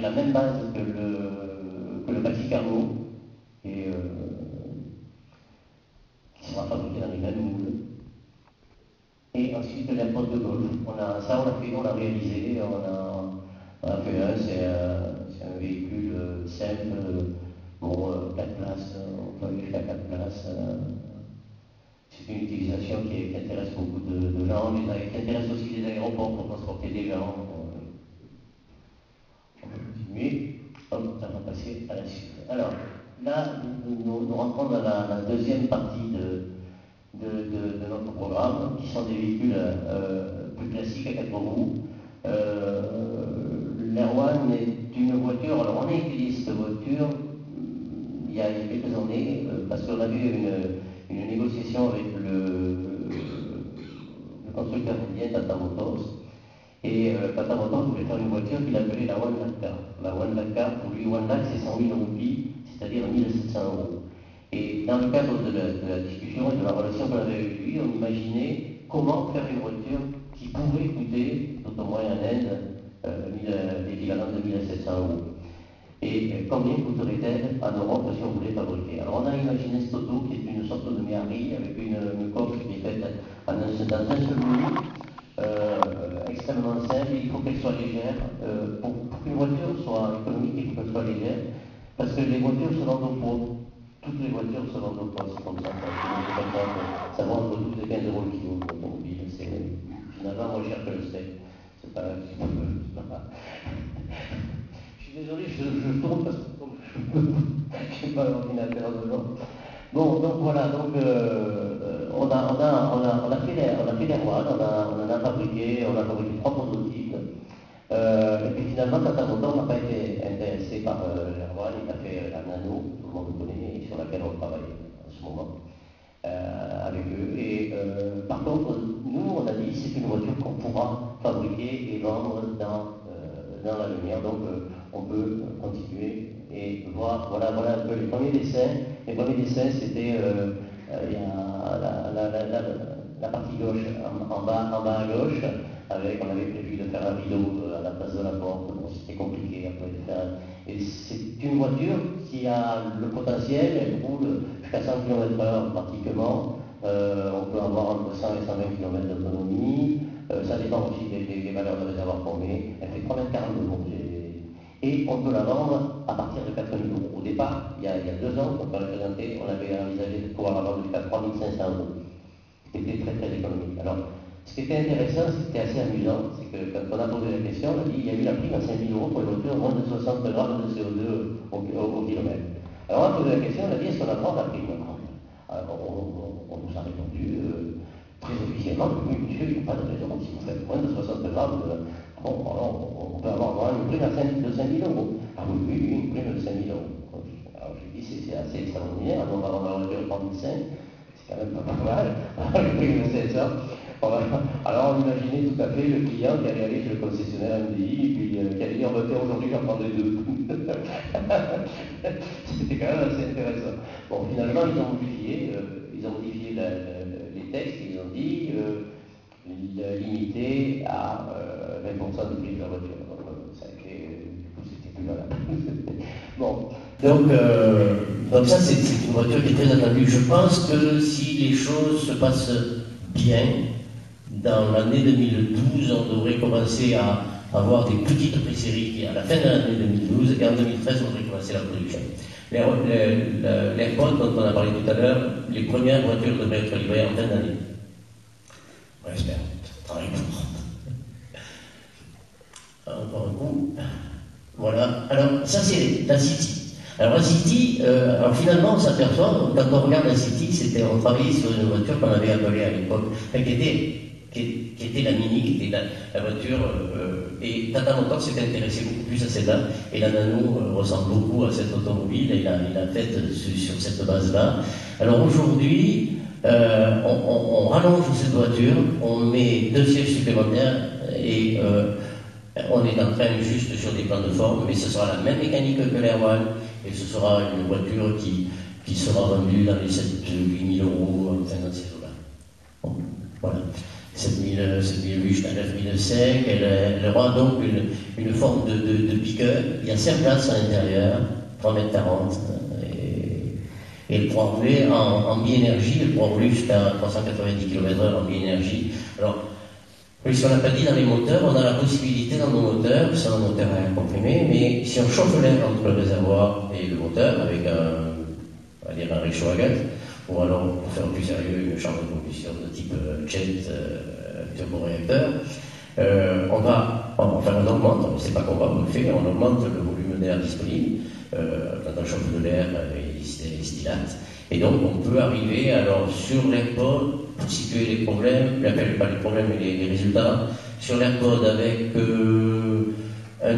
la même base que le Maxi Cargo, et qui sera fabriqué dans les mêmes moules. Et ensuite l'AirPod de golf. On l'a réalisé, on a fait un, c'est un véhicule simple, bon, 4 places, on peut aller jusqu'à 4 places. C'est une utilisation qui intéresse beaucoup de gens, qui intéresse aussi les aéroports pour transporter des gens. On peut continuer, ça va passer à la suite. Alors, là, nous rentrons dans la deuxième partie de notre programme, qui sont des véhicules plus classiques à 4 roues. L'Airone est une voiture, alors on a étudié cette voiture il y a quelques années, parce qu'on a eu une négociation avec le constructeur indien Tata Motors, et Tata Motors voulait faire une voiture qu'il appelait la One Lakh Car. La One Lakh Car, pour lui, One Lakh c'est 100 000 roupies, c'est-à-dire 1700 euros. Et dans le cadre de la discussion et de la relation qu'on avait avec lui, on imaginait comment faire une voiture qui pourrait coûter, tout au moins en Inde, l'équivalent de 1700 euros. Et combien coûterait-elle en Europe si on voulait fabriquer? Alors on a imaginé cette auto qui est une sorte de Méhari avec une coque qui est faite dans un seul moule, extrêmement simple. Il faut qu'elle soit légère. Pour qu'une voiture soit économique, il faut qu'elle soit légère, parce que les voitures se vendent au poids. Toutes les voitures se vendent au poids, c'est comme ça. Ça vend entre 12 et 15 euros le kilo automobile. C'est finalement moins cher que le steak. C'est pas. Désolé, je tourne parce que je n'ai pas l'ordinateur devant. Bon, donc voilà, donc, on a fait l'Airone, on en a fabriqué 3 prototypes. Et puis finalement, Tata Motors n'a pas été intéressé par l'Airone, il a fait la Nano, tout le monde connaît, et sur laquelle on travaille en ce moment avec eux. Et par contre, nous, on a dit c'est une voiture qu'on pourra fabriquer et vendre dans l'avenir. Donc, on peut continuer et voir, voilà un peu les premiers dessins. Les premiers dessins, c'était la partie gauche, en bas à gauche, on avait prévu de faire un rideau à la place de la porte. Bon, c'était compliqué après de faire. Et c'est une voiture qui a le potentiel, elle roule jusqu'à 100 km/h pratiquement. On peut avoir entre 100 et 120 km d'autonomie. Ça dépend aussi des valeurs de réservoir formées. Elle fait 3,40 m de long. Et on peut la vendre à partir de 4 000 euros. Au départ, il y a 2 ans, quand on l'a présenté, on avait envisagé de pouvoir la vendre jusqu'à 3 500 euros. C'était très très économique. Alors, ce qui était intéressant, c'était assez amusant, c'est que quand on a posé la question, on a dit il y a eu la prime à 5 000 euros pour une voiture moins de 60 grammes de CO2 au kilomètre. Alors on a posé la question, on a dit est-ce qu'on apprend la prime? Alors on nous a répondu très officiellement, oui monsieur, il n'y a pas de raison, si vous faites moins de 60 grammes, bon, alors on peut avoir une prime de 5 000 euros. Ah oui, une prime de 5 000 euros. Alors je dis c'est assez extraordinaire, on va avoir une voiture de 35 000. C'est quand même pas mal, le prix de 700. Alors on imaginait tout à fait le client qui allait aller chez le concessionnaire MDI et puis qui allait dire aujourd'hui j'en prendrai 2. C'était quand même assez intéressant. Bon, finalement ils ont modifié les textes, ils ont dit limité à 20% du prix de la voiture. Ça a été, du coup c'était plus valable. Bon, donc ça c'est une voiture qui est très attendue. Je pense que si les choses se passent bien, dans l'année 2012, on devrait commencer à avoir des petites préséries à la fin de l'année 2012, et en 2013, on devrait commencer la production. l'AirPod dont on a parlé tout à l'heure, les premières voitures devraient être livrées en fin d'année. On espère. Travaille pour. Encore un coup. Voilà. Alors, ça c'est la City. Alors la City, alors finalement on s'aperçoit, quand on regarde la City, on travaillait sur une voiture qu'on avait appelée à l'époque, qui était la Mini, qui était la voiture, et Tata Motors s'est intéressé beaucoup plus à celle-là, et la Nano ressemble beaucoup à cette automobile, et il a fait sur cette base-là. Alors aujourd'hui, on rallonge cette voiture, on met 2 sièges supplémentaires, et on est en train juste sur des plans de forme, mais ce sera la même mécanique que l'Airone, et ce sera une voiture qui sera vendue dans les 7 000 8 000 euros, enfin dans ces eaux-là. Bon, voilà. 7008 jusqu'à 9005, elle aura donc une forme de pick-up. Il y a 5 places à l'intérieur, 3,40 m. Et elle pourra rouler en bi-énergie, elle pourra rouler jusqu'à 390 km/h en bi-énergie. Alors, oui, ce qu'on n'a pas dit dans les moteurs, on a la possibilité dans nos moteurs, c'est un moteur à air comprimé, mais si on chauffe l'air entre le réservoir et le moteur avec on va dire un réchaud à gaz, ou alors, pour faire plus sérieux, une chambre de combustion de type jet turboréacteur, on augmente, on ne sait pas qu'on va, on le fait, on augmente le volume d'air disponible, quand on chauffe de l'air, il se dilate, et donc on peut arriver, alors sur l'AirPod, pour situer les problèmes, pas les problèmes, mais les résultats, sur l'AirPod avec un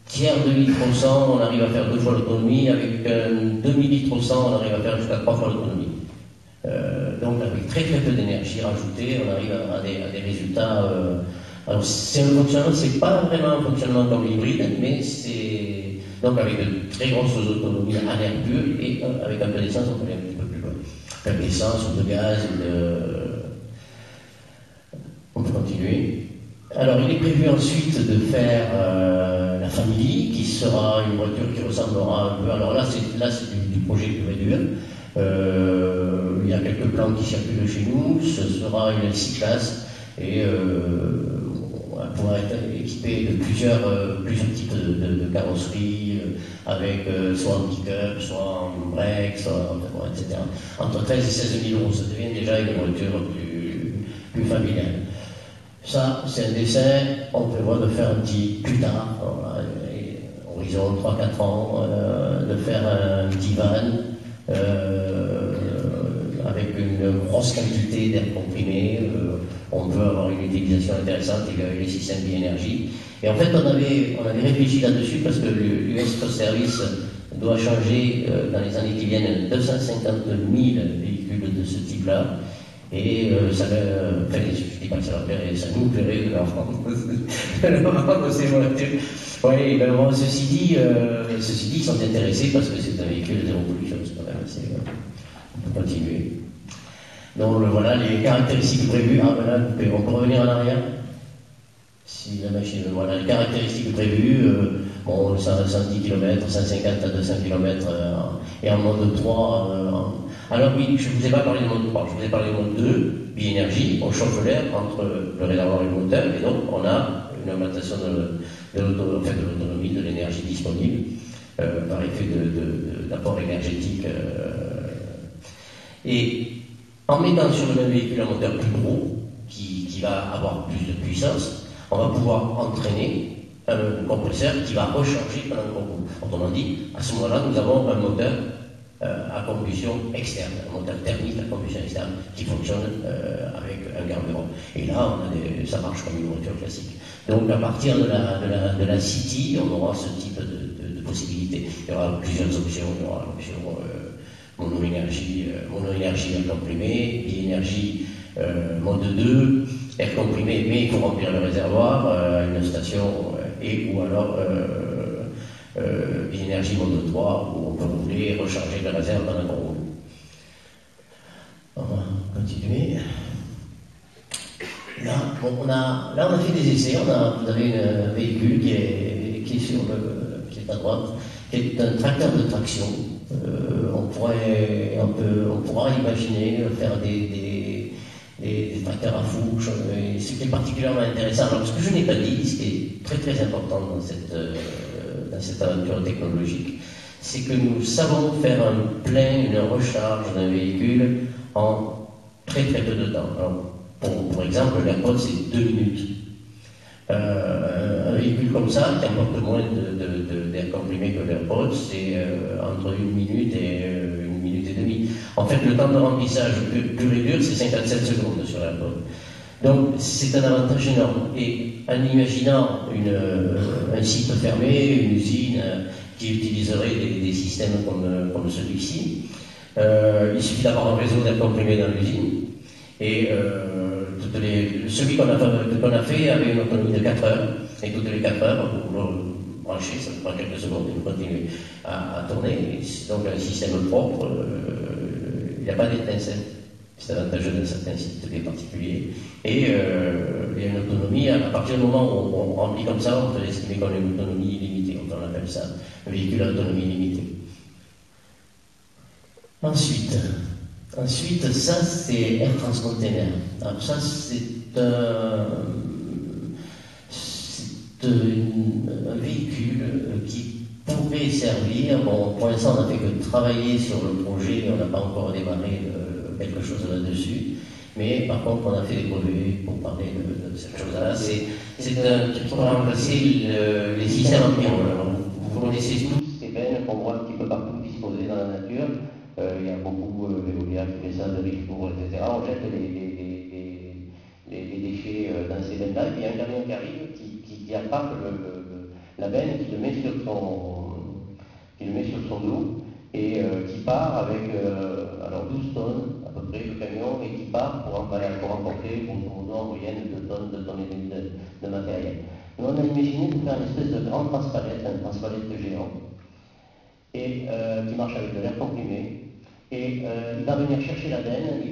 tiers de litre au 100, on arrive à faire 2 fois l'autonomie, avec un demi-litre au 100, on arrive à faire jusqu'à 3 fois l'autonomie. Donc avec très très peu d'énergie rajoutée, on arrive à des résultats. Alors c'est un fonctionnement, c'est pas vraiment un fonctionnement comme l'hybride, mais c'est donc avec de très grosses autonomies à l'air pur et avec un peu d'essence, on peut aller un petit peu plus loin. Avec d'essence ou de gaz, on peut continuer. Alors il est prévu ensuite de faire la Family, qui sera une voiture qui ressemblera un peu. Alors là c'est du projet pur et dur. Il y a quelques plans qui circulent chez nous. Ce sera une C-Class et elle pourra être équipée de plusieurs types de carrosseries avec soit en pick-up, soit en break, etc. Entre 13 et 16 000 euros, ça devient déjà une voiture plus familiale. Ça, c'est un dessin, on prévoit de faire un petit plus tard, horizon 3-4 ans, de faire un petit van avec une grosse quantité d'air comprimé. On peut avoir une utilisation intéressante et les systèmes d'énergie. Et en fait, on avait réfléchi là-dessus parce que l'US Post Service doit changer dans les années qui viennent 250 000 véhicules de ce type-là. Et ça je ne dis pas que ça leur plairait, ça nous plairait de leur vendre ces voitures. Oui, ben bon, ceci dit, ils sont intéressés parce que c'est un véhicule zéro pollution, quand même. On peut continuer. Donc voilà les caractéristiques prévues. Ah ben là, on peut revenir en arrière. Si la machine, voilà les caractéristiques prévues. Bon, 110 km, 150 à 200 km et en mode 3. Alors oui, je ne vous ai pas parlé de mode 3, je vous ai parlé de mode 2, bi-énergie, on chauffe l'air entre le réservoir et le moteur, et donc on a une augmentation de l'autonomie, de l'énergie disponible, par effet d'apport énergétique. Et en mettant sur le même véhicule un moteur plus gros, qui va avoir plus de puissance, on va pouvoir entraîner un compresseur qui va recharger pendant le concours. Autrement dit, à ce moment-là, nous avons un moteur à combustion externe, un moteur thermique à combustion externe qui fonctionne avec un carburant. Et là, ça marche comme une voiture classique. Donc à partir de la City, on aura ce type de possibilités. Il y aura plusieurs options. Il y aura l'option mono-énergie air comprimé, bi-énergie mode 2, air comprimé, mais il faut remplir le réservoir à une station, ou alors bi-énergie mode 3, où on peut rouler et recharger la réserve pendant qu'on roule. On va continuer. Là, on a fait des essais. Vous avez un véhicule qui est à droite, qui est un tracteur de traction. On pourra imaginer faire des tracteurs à fourche. Et ce qui est particulièrement intéressant, alors ce que je n'ai pas dit, ce qui est très très important dans cette aventure technologique, c'est que nous savons faire un plein, une recharge d'un véhicule en très très peu de temps. Alors, pour exemple, l'AirPod, c'est 2 minutes. Un véhicule comme ça, qui apporte moins d'air comprimé que l'AirPod, c'est entre 1 minute et 1 minute et demie. En fait, le temps de remplissage pur et dur, c'est 57 secondes sur l'AirPod. Donc, c'est un avantage énorme. Et en imaginant un site fermé, une usine qui utiliserait des systèmes comme celui-ci, il suffit d'avoir un réseau d'air comprimé dans l'usine. Et celui qu'on a fait avait une autonomie de 4 heures. Et toutes les 4 heures, vous le branchez, ça prend quelques secondes et vous continuez à tourner. C'est donc un système propre, il n'y a pas d'étincelle. c'est avantageux dans certains sites des particuliers. Et il y a une autonomie, à partir du moment où on remplit comme ça, on peut estimer qu'on a une autonomie illimitée, on appelle ça un véhicule à autonomie illimitée. Ensuite, ça c'est Air France Container. Alors ça c'est un véhicule qui pourrait servir, bon pour l'instant on n'a fait que travailler sur le projet, on n'a pas encore démarré quelque chose là-dessus, mais par contre on a fait des brevets pour parler de cette chose-là. C'est un truc pour remplacer les systèmes environnants. Vous connaissez tous ces bennes qu'on voit un petit peu partout disposées dans la nature. Il y a beaucoup Veolia qui fait ça, de Richour, etc. On jette les déchets dans ces bennes-là, et il y a un camion qui arrive, qui attrape la benne, qui le met sur son dos, et qui part avec alors 12 tonnes à peu près le camion, et qui part pour emporter en moyenne 2 tonnes et demie de matériel. Nous on a imaginé de faire une espèce de grande transpalette, un transpalette géant, et qui marche avec de l'air comprimé. Et il va venir chercher la benne,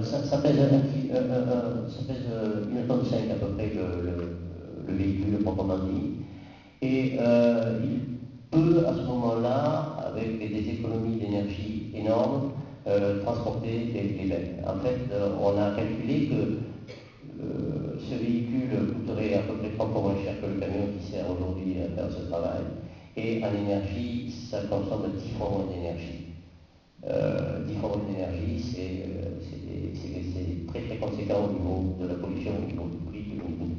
ça pèse 1,5 tonne à peu près le véhicule proprement dit. Et il peut à ce moment-là, avec des économies d'énergie énormes, transporter les bennes. En fait, on a calculé que ce véhicule coûterait à peu près 3 fois moins cher que le camion qui sert aujourd'hui à faire ce travail. Et en énergie, ça consomme 10 fois moins d'énergie. 10 fois moins d'énergie, c'est très très conséquent au niveau de la pollution, au niveau du prix, au niveau du